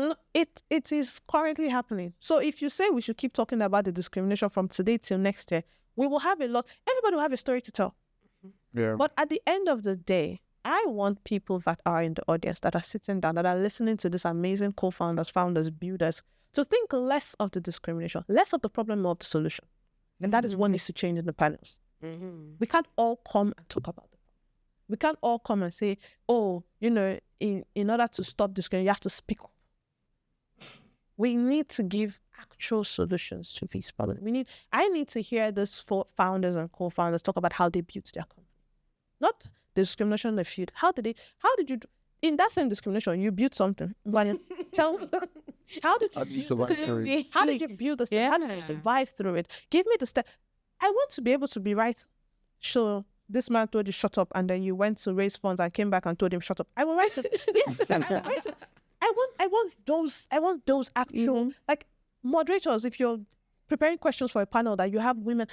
Speaker 2: is currently happening. So if you say we should keep talking about the discrimination from today till next year, we will have a lot. Everybody will have a story to tell.
Speaker 1: Yeah.
Speaker 2: But at the end of the day, I want people that are in the audience, that are sitting down, that are listening to these amazing co-founders, founders, builders, to think less of the discrimination, less of the problem, more of the solution. And that is what needs to change in the panels. We can't all come and talk about it. We can't all come and say, in order to stop discrimination, you have to speak up. We need to give actual solutions to these problems. I need to hear these founders and co-founders talk about how they built their company. Not discrimination they feud. How did you in that same discrimination, you built something. Tell me, how did you build this? How did you build this? How did you survive through it? Give me the step. I want to be able to be right. Sure, this man told you shut up, and then you went to raise funds and came back and told him shut up. I will write it. Yes, I write it. I want those actual like moderators. If you're preparing questions for a panel that you have women,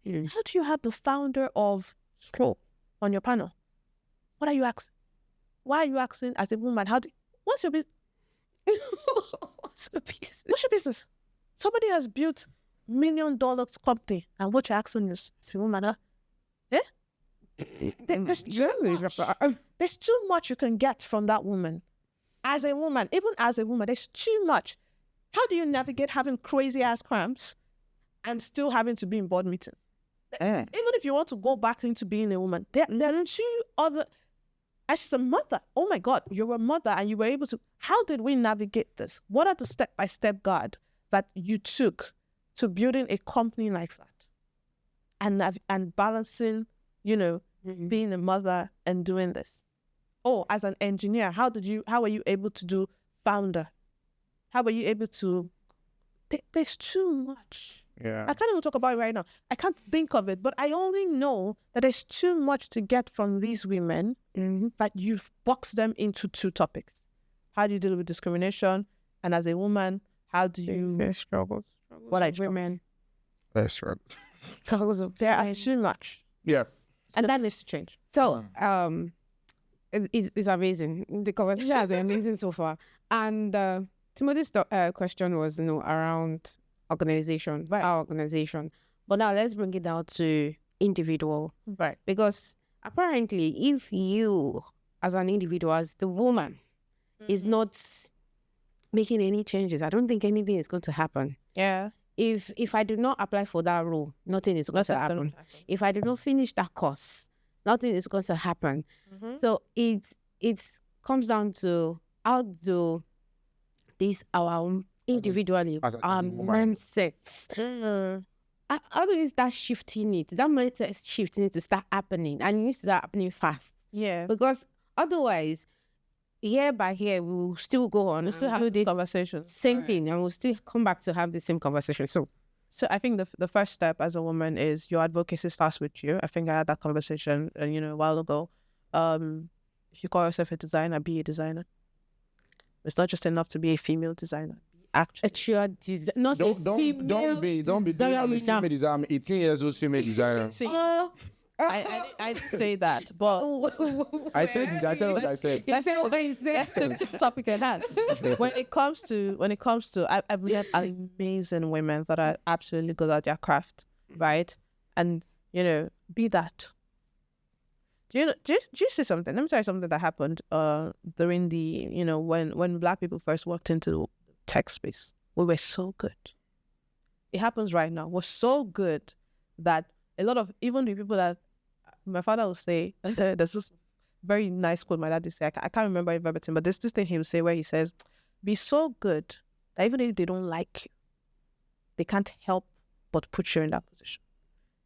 Speaker 2: how do you have the founder of Scroll on your panel? What are you asking? Why are you asking as a woman? What's your business? What's your business? Somebody has built $1 million company, and what you're asking is, as a woman, there's too much you can get from that woman. As a woman, even as a woman, there's too much. How do you navigate having crazy ass cramps and still having to be in board meetings? Even if you want to go back into being a woman, there are two other. As she's a mother, oh my God, you're a mother and you were able to. How did we navigate this? What are the step-by-step guide that you took to building a company like that, and balancing, being a mother and doing this? Oh, as an engineer, how were you able to do founder? How were you able to? There's too much.
Speaker 1: Yeah.
Speaker 2: I can't even talk about it right now. I can't think of it, but I only know that there's too much to get from these women that you've boxed them into 2 topics. How do you deal with discrimination? And as a woman, how do you struggle? What I women?
Speaker 1: Struggle.
Speaker 2: There are too much.
Speaker 1: Yeah.
Speaker 2: And that needs to change.
Speaker 3: So, it's amazing. The conversation has been amazing so far. And Timothy's question was, around organization, our organization. But now let's bring it down to individual.
Speaker 2: Right.
Speaker 3: Because apparently, if you as an individual, as the woman, is not making any changes, I don't think anything is going to happen.
Speaker 2: Yeah.
Speaker 3: If I do not apply for that role, nothing is going to happen. If I do not finish that course, nothing is going to happen. So it comes down to how do this our individually
Speaker 1: as a
Speaker 3: our
Speaker 1: woman.
Speaker 3: mindsets. How do we start shifting it? That mindset shift needs to start happening, and it needs to start happening fast.
Speaker 2: Yeah.
Speaker 3: Because otherwise, year by year, we will still go on. We'll still have this
Speaker 2: conversations.
Speaker 3: same thing, and we'll still come back to have the same conversation. So
Speaker 2: I think the first step as a woman is your advocacy starts with you. I think I had that conversation, a while ago. If you call yourself a designer, be a designer. It's not just enough to be a female designer. Actually,
Speaker 3: a true not a female
Speaker 1: don't be doing a female designer. I'm 18 years old female designer.
Speaker 2: see, I didn't say that, but
Speaker 1: I said what I said.
Speaker 2: let's take the topic at hand. When it comes to, I've met amazing women that are absolutely good at their craft, right? And be that. Do you see something? Let me tell you something that happened during the when Black people first walked into tech space. We were so good. It happens right now. We're so good that a lot of even the people that my father would say, there's this very nice quote my dad would say. I can't remember it verbatim, but there's this thing he would say where he says, "Be so good that even if they don't like you, they can't help but put you in that position.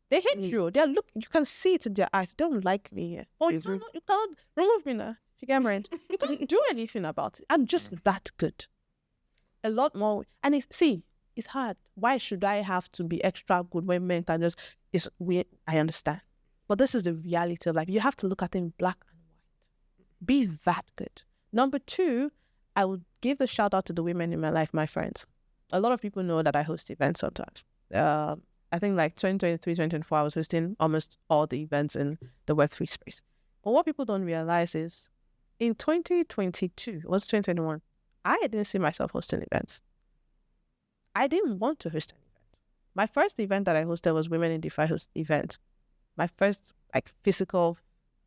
Speaker 2: They hate you. They look. You can see it in their eyes. They don't like me here. Oh, you cannot remove me now. You get married. You can't do anything about it. I'm just that good. A lot more. And it's hard. Why should I have to be extra good when men can just? It's weird. I understand, but this is the reality of life. You have to look at it in black and white. Be that good. Number two, I would give the shout out to the women in my life, my friends. A lot of people know that I host events sometimes. I think like 2023, 2024, I was hosting almost all the events in the Web3 space. But what people don't realize is in 2022, it was 2021, I didn't see myself hosting events. I didn't want to host an event. My first event that I hosted was Women in DeFi event. My first physical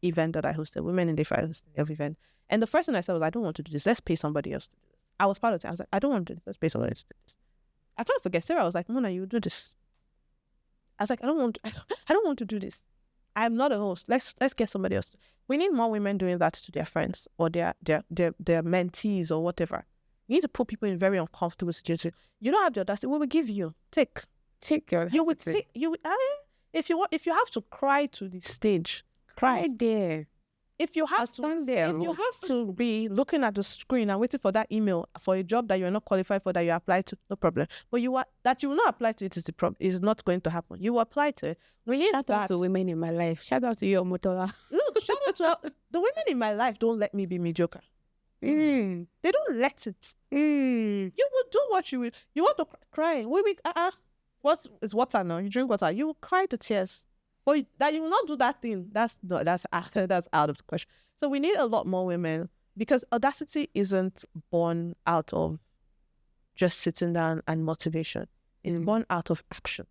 Speaker 2: event that I hosted, Women in DeFi event. And the first thing I said was, I don't want to do this. Let's pay somebody else to do this. I was part of it. I was like, I don't want to do this. Let's pay somebody else to do this. I can't forget. Sarah was like, Mona, you do this. I was like, I don't want to do this. I'm not a host. Let's get somebody else. We need more women doing that to their friends or their mentees or whatever. You need to put people in very uncomfortable situations. You don't have the audacity. We will give you. Take your. You would take you. If you have to cry to the stage, cry there. If you have to be looking at the screen and waiting for that email for a job that you're not qualified for, that you apply to, no problem. But you will not apply to it is the problem. Is not going to happen. You apply to it.
Speaker 3: Shout out to women in my life. Shout out to you, Motola.
Speaker 2: Look, shout out to the women in my life. Don't let me be mediocre. They don't let it. You will do what you will. You want to cry. It's water now. You drink water. You will cry to tears. But that you will not do that thing, that's out of the question. So we need a lot more women because audacity isn't born out of just sitting down and motivation. It's born out of actions.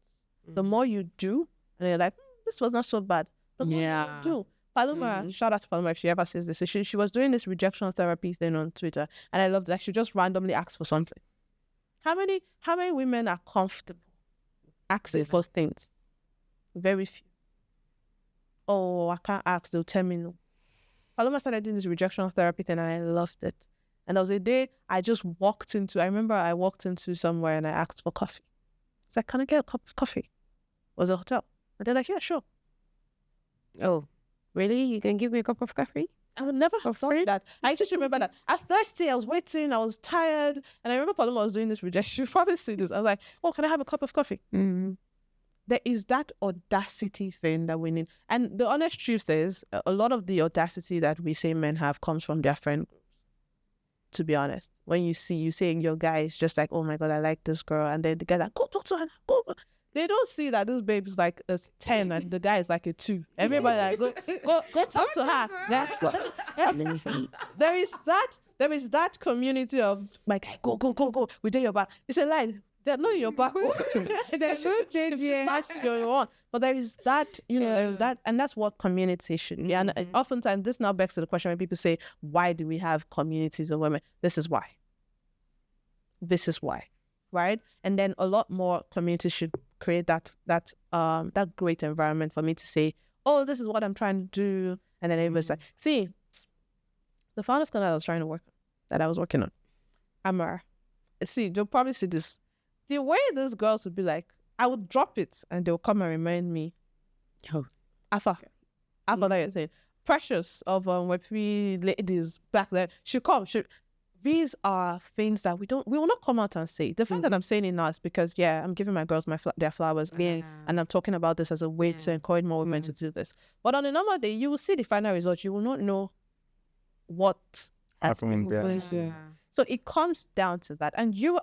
Speaker 2: The more you do, and you're like, this was not so bad. The more you do. Paloma, shout out to Paloma if she ever says this. She was doing this rejection therapy thing on Twitter, and I love that. She just randomly asks for something. How many women are comfortable asking for things? Very few. Oh, I can't ask, they'll tell me no. Paloma started doing this rejection therapy thing and I loved it. And there was a day I walked into somewhere and I asked for coffee. It's like, can I get a cup of coffee? It was a hotel. And they're like, yeah, sure.
Speaker 3: Oh, really? You can give me a cup of coffee?
Speaker 2: I would never have thought that. I just remember that. I was thirsty, I was waiting, I was tired. And I remember Paloma was doing this rejection. She probably see this. I was like, oh, can I have a cup of coffee? Mm-hmm. There is that audacity thing that we need. And the honest truth is, a lot of the audacity that we say men have comes from their friend groups, to be honest. When you saying your guy is just like, oh my God, I like this girl. And then the guy's like, go talk to her. Go. They don't see that this babe is like a 10 and the guy is like a 2. Everybody like, go talk to her. That's there is that community of like, go. We do your back. It's a lie. They're not in your back. There's no going on. But there is that, there is that, and that's what community should be. And oftentimes, this now begs to the question when people say, why do we have communities of women? This is why. This is why, right? And then a lot more communities should create that great environment for me to say, oh, this is what I'm trying to do. And then everybody's like, see, the founders call that I was working on, Amara. See, you'll probably see this. The way those girls would be like, I would drop it and they'll come and remind me. After that you're saying, Precious of where three ladies back there, these are things that we will not come out and say. The fact that I'm saying it now is because, I'm giving my girls their flowers. And I'm talking about this as a way to encourage more women to do this. But on a normal day, you will see the final result. You will not know what happened. So it comes down to that. And you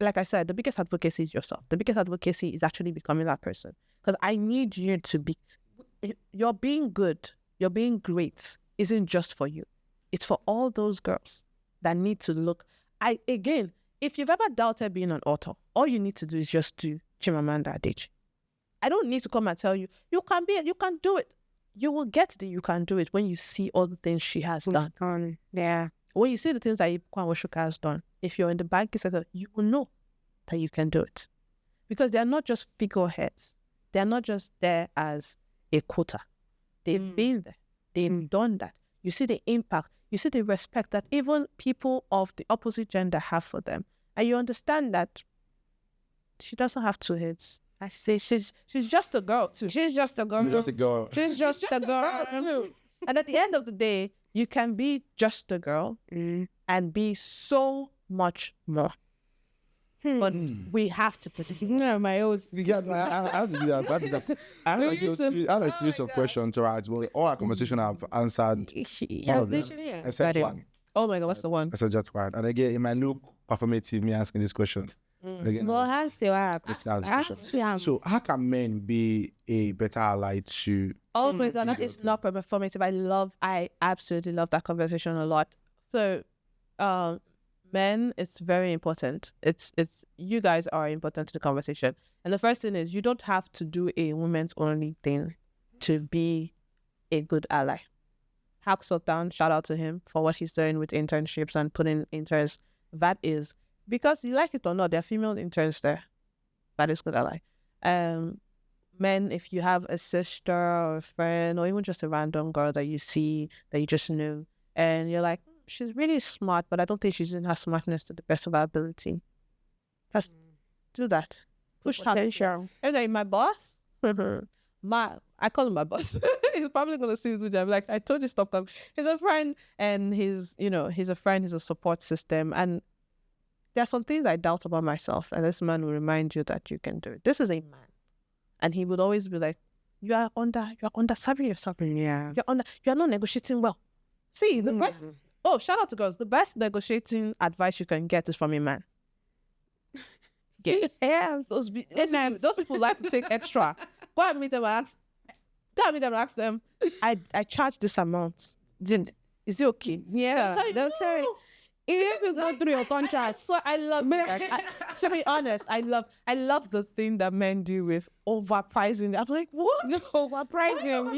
Speaker 2: like I said, the biggest advocacy is yourself. The biggest advocacy is actually becoming that person. Because I need you to be, you're being good, you're being great isn't just for you. It's for all those girls that need to look. If you've ever doubted being an author, all you need to do is just do Chimamanda Adichie. I don't need to come and tell you, you can do it. You will get you can do it when you see all the things she has done.
Speaker 3: Yeah.
Speaker 2: When you see the things that Ikwan Washuka has done, if you're in the banking sector, you will know that you can do it. Because they're not just figureheads. They're not just there as a quota. They've been there. They've done that. You see the impact. You see the respect that even people of the opposite gender have for them. And you understand that she doesn't have two heads. I say she's just a girl too.
Speaker 3: She's just a girl.
Speaker 1: Just a girl.
Speaker 3: She's just a girl too.
Speaker 2: And at the end of the day, you can be just a girl and be so much more. But we have to put it in.
Speaker 3: No, my own.
Speaker 1: I have to do that. I had a series of questions, right? Well, all our conversation I've answered. Except one.
Speaker 2: Oh my God, what's the one?
Speaker 1: I said just one. And again, it might look performative, me asking this question. Again,
Speaker 3: Well, has to ask.
Speaker 1: So how can men be a better ally to...
Speaker 2: Oh my God, that is not performative. I absolutely love that conversation a lot. So, men, it's very important. It's you guys are important to the conversation. And the first thing is you don't have to do a women's only thing to be a good ally. Hack Sultan, shout out to him for what he's doing with internships and putting interns. That is, because you like it or not, there are female interns there. That is good ally. Men, if you have a sister or a friend or even just a random girl that you see, that you just know, and you're like, she's really smart, but I don't think she's using her smartness to the best of her ability. Just do that. Push her. And my boss, I call him my boss. He's probably going to see this video. I'm like, I told you stop coming. He's a friend and he's a friend, he's a support system. And there are some things I doubt about myself. And this man will remind you that you can do it. This is a man. And he would always be like, you're underserving yourself.
Speaker 3: Yeah.
Speaker 2: You're not negotiating well. See, the best, shout out to girls. The best negotiating advice you can get is from a man. Those people like to take extra. Go and meet them and ask them, I charge this amount. Is it okay?
Speaker 3: Yeah. They'll tell you. If you go through your contract.
Speaker 2: So I love to be honest, I love the thing that men do with overpricing. I'm like, what?
Speaker 3: No, overpricing.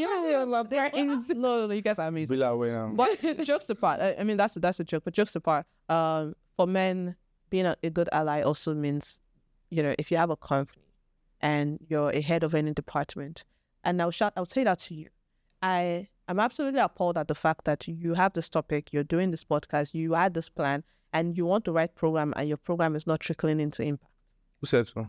Speaker 2: No, you guys are amazing. But jokes apart, I mean that's a joke. But jokes apart, for men, being a good ally also means, if you have a company and you're a head of any department, and I'll say that to you, I'm absolutely appalled at the fact that you have this topic, you're doing this podcast, you had this plan, and you want the right program, and your program is not trickling into impact.
Speaker 1: Who said so?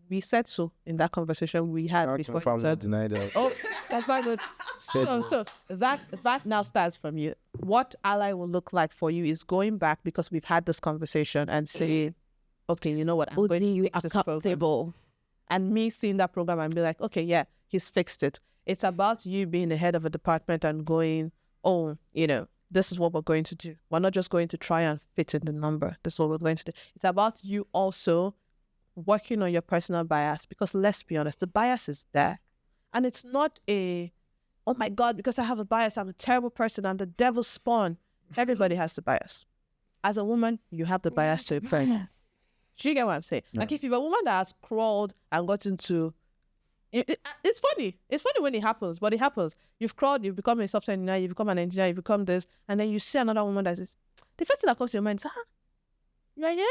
Speaker 2: We said so in that conversation we had before.
Speaker 1: Denied that.
Speaker 2: Oh, that's not good. So that now starts from you. What ally will look like for you is going back, because we've had this conversation, and saying, okay, you know what, I'm going to fix this program. And me seeing that program and be like, okay, yeah, he's fixed it. It's about you being the head of a department and going, this is what we're going to do. We're not just going to try and fit in the number. This is what we're going to do. It's about you also working on your personal bias, because let's be honest, the bias is there. And it's not oh my God, because I have a bias, I'm a terrible person, I'm the devil's spawn. Everybody has the bias. As a woman, you have the bias to a point. Do you get what I'm saying?
Speaker 1: Yeah.
Speaker 2: Like if you're a woman that has crawled and got into it's funny. It's funny when it happens, but it happens. You've crawled, you've become a software engineer, you've become an engineer, you've become this, and then you see another woman that is the first thing that comes to your mind is, you're here?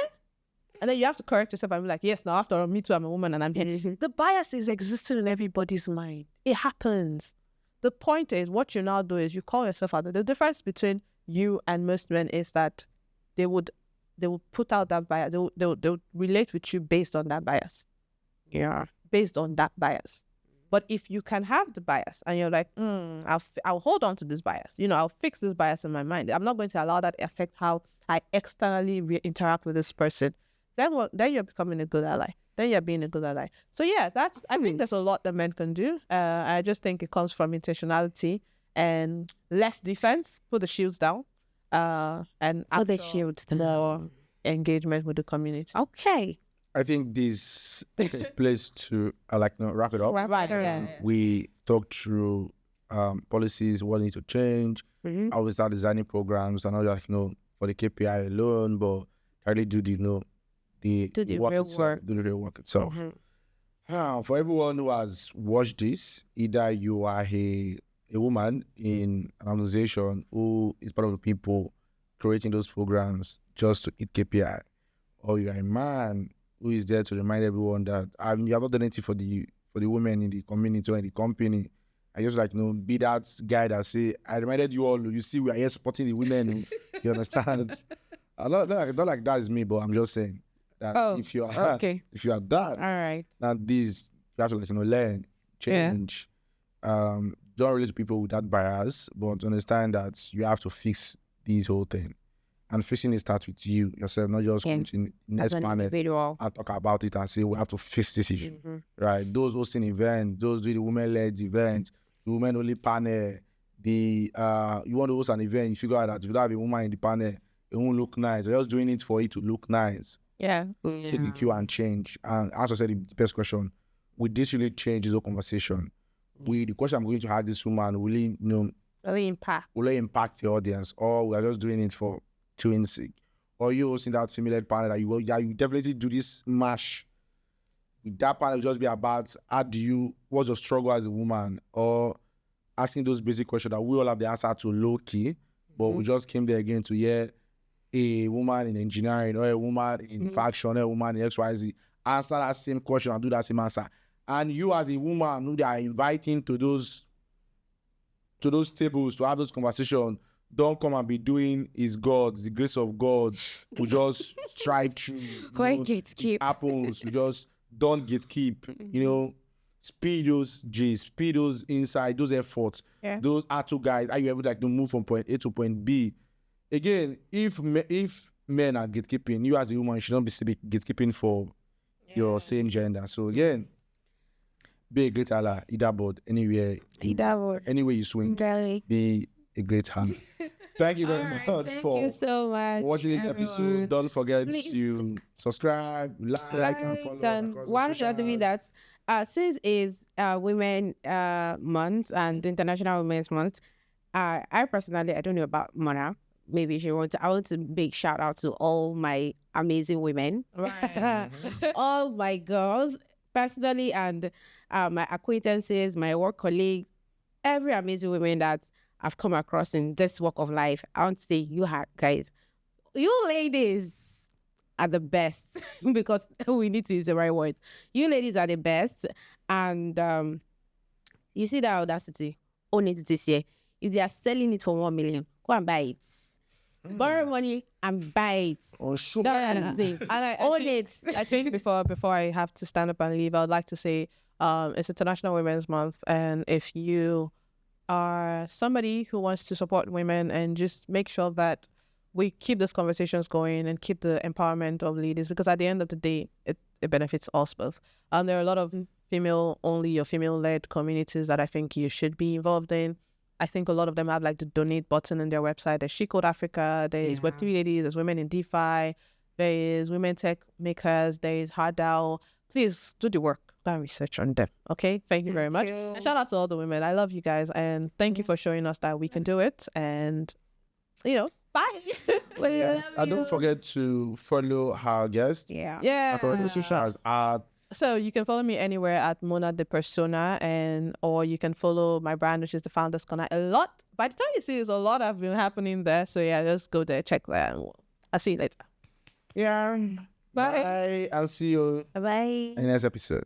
Speaker 2: And then you have to correct yourself and be like, yes, now after all, me too, I'm a woman and I'm here. The bias is existing in everybody's mind. It happens. The point is, what you now do is you call yourself out. The difference between you and most men is that they would put out that bias. They'll relate with you based on that bias.
Speaker 3: Yeah.
Speaker 2: Based on that bias. But if you can have the bias and you're like, I'll hold on to this bias. I'll fix this bias in my mind. I'm not going to allow that to affect how I externally interact with this person. Then you're becoming a good ally. Then you're being a good ally. So yeah, I think there's a lot that men can do. I just think it comes from intentionality and less defense. Put the shields down. And
Speaker 3: Put the shields down.
Speaker 2: More engagement with the community.
Speaker 3: Okay.
Speaker 1: I think this place to wrap it up.
Speaker 2: Right. Yeah.
Speaker 1: We talked through policies, what needs to change. How we start designing programs, and not just for the KPI alone, but really do the
Speaker 3: real
Speaker 1: itself,
Speaker 3: work.
Speaker 1: do the real work itself. For everyone who has watched this, either you are a woman in an organization who is part of the people creating those programs just to hit KPI, or you are a man who is there to remind everyone that you have not done anything for the women in the community or in the company. I just be that guy that say, I reminded you all, you see, we are here supporting the women. You understand? Not like that is me, but I'm just saying that if you are
Speaker 3: okay.
Speaker 1: if you are that,
Speaker 3: All right.
Speaker 1: now these you have to learn, change. Don't relate to people with that bias, but understand that you have to fix this whole thing. And fixing it starts with you yourself, not just going to next panel
Speaker 3: individual
Speaker 1: and talk about it and say we have to fix this issue. Right? Those hosting events, those do the women-led events, the women-only panel, you want to host an event, you figure out that if you don't have a woman in the panel, it won't look nice. You're just doing it for it to look nice.
Speaker 3: Yeah.
Speaker 1: Take the cue and change. And as I said, the best question, will this really change this whole conversation? The question I'm going to ask this woman, will it, will it impact the audience, or we are just doing it for chewing sake? Or you hosting that similar panel that you definitely do this mash. That panel will just be about what's your struggle as a woman, or asking those basic questions that we all have the answer to low key, but we just came there again to hear a woman in engineering or a woman in fashion or a woman in XYZ answer that same question and do that same answer. And you as a woman who they are inviting to those tables to have those conversations, don't come and be doing is God, the grace of God. We just strive through.
Speaker 3: Gatekeep.
Speaker 1: Apples. We just don't gatekeep. Speed those inside, those efforts.
Speaker 2: Yeah.
Speaker 1: Those are two guys. Are you able to move from point A to point B? Again, if men are gatekeeping, you as a woman should not be gatekeeping for your same gender. So again, be a great ally, either board, anywhere you swing. Be a great hand. Thank you very much
Speaker 3: Thank you so much
Speaker 1: watching this
Speaker 3: everyone.
Speaker 1: episode. Don't forget
Speaker 3: Please
Speaker 1: to subscribe, like and follow. across the
Speaker 3: One should be
Speaker 1: socials.
Speaker 3: that since it's Women Month and International Women's Month, I personally, I don't know about Mona. Maybe I want to big shout out to all my amazing women,
Speaker 2: Right.
Speaker 3: all my girls personally, and my acquaintances, my work colleagues, every amazing women that I've come across in this walk of life. I want to say guys, you ladies are the best because we need to use the right words. You ladies are the best, and you see that audacity. Own it this year. If they are selling it for 1 million, go and buy it. Borrow money and buy it.
Speaker 1: Oh, sure.
Speaker 3: That's the thing.
Speaker 2: And
Speaker 3: Own it.
Speaker 2: I think before I have to stand up and leave, I would like to say it's International Women's Month, and if you are somebody who wants to support women and just make sure that we keep these conversations going and keep the empowerment of ladies, because at the end of the day, it benefits us both. There are a lot of female-only or female-led communities that I think you should be involved in. I think a lot of them have like the donate button in their website. There's She Code Africa, there's Web3 Ladies, there's Women in DeFi, there is Women Tech Makers, there is HardDAO. Please do the work. Go and research on them. Okay? Thank you very much. And shout out to all the women. I love you guys. And thank you for showing us that we can do it. And, bye. Bye.
Speaker 1: And don't forget to follow our guest.
Speaker 3: Yeah.
Speaker 2: Yeah.
Speaker 1: As art.
Speaker 2: So you can follow me anywhere at Mona de Persona, or you can follow my brand, which is the Founders Corner. A lot. By the time you see, there's a lot have been happening there. So yeah, just go there, check there, and I'll see you later.
Speaker 1: Yeah.
Speaker 2: Bye.
Speaker 1: I'll see you
Speaker 3: Bye.
Speaker 1: in the next episode.